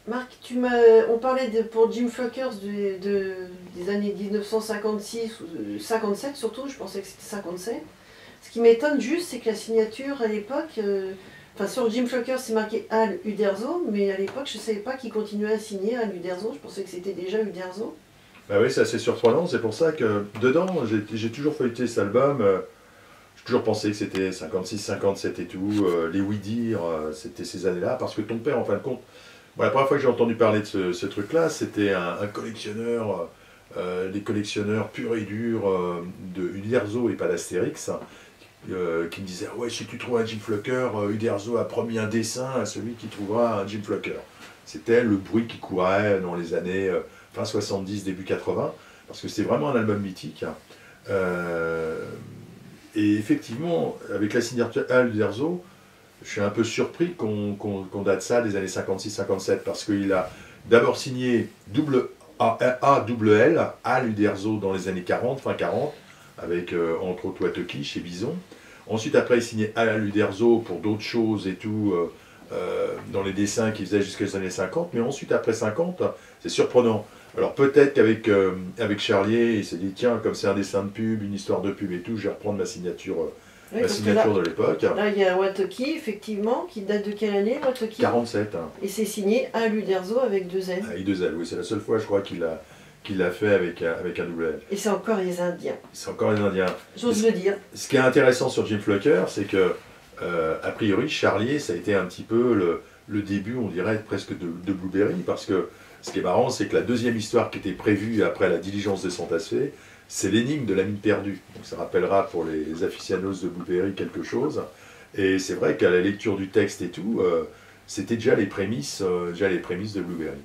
Marc, on parlait pour Jim Flockers des années 1956 ou 57 surtout, je pensais que c'était 57. Ce qui m'étonne juste, c'est que la signature à l'époque, enfin sur Jim Flockers c'est marqué Al Uderzo, mais à l'époque je ne savais pas qu'il continuait à signer Al Uderzo, je pensais que c'était déjà Uderzo. Bah oui, c'est assez surprenant, c'est pour ça que dedans, j'ai toujours feuilleté cet album, j'ai toujours pensé que c'était 56, 57 et tout, les Oui-Dire, c'était ces années-là, parce que ton père, en fin de compte, bon, la première fois que j'ai entendu parler de ce truc-là, c'était un collectionneur, les collectionneurs purs et durs de Uderzo et pas d'Astérix, qui me disait: ouais, si tu trouves un Jim Flocker, Uderzo a promis un dessin à celui qui trouvera un Jim Flocker. C'était le bruit qui courait dans les années fin 70, début 80, parce que c'était vraiment un album mythique. Euh, et effectivement, avec la signature Al Uderzo, je suis un peu surpris qu'on date ça des années 56-57, parce qu'il a d'abord signé double L, Al Uderzo dans les années 40, fin 40, avec entre autres Watoki chez Bison. Ensuite, après, il signait Al Uderzo pour d'autres choses et tout, dans les dessins qu'il faisait jusqu'aux années 50. Mais ensuite, après 50, c'est surprenant. Alors peut-être qu'avec avec Charlier, il s'est dit: tiens, comme c'est un dessin de pub, une histoire de pub et tout, je vais reprendre Oui, ma parce que là, signature de l'époque. là il y a Watoki, effectivement, qui date de quelle année Watoki? 47. Hein. Et c'est signé Al Uderzo avec deux N. Avec deux L, oui, c'est la seule fois, je crois, qu'il l'a fait avec un double L. Et c'est encore les Indiens, C'est encore les Indiens. j'ose le dire. Ce qui est intéressant sur Jim Flocker, c'est que, a priori, Charlier, ça a été un petit peu le début, on dirait, presque de Blueberry, parce que ce qui est marrant, c'est que la deuxième histoire qui était prévue après la diligence de Santa Fe, c'est l'énigme de la mine perdue. Donc ça rappellera pour les aficionados de Blueberry quelque chose. Et c'est vrai qu'à la lecture du texte et tout, c'était déjà les prémices de Blueberry.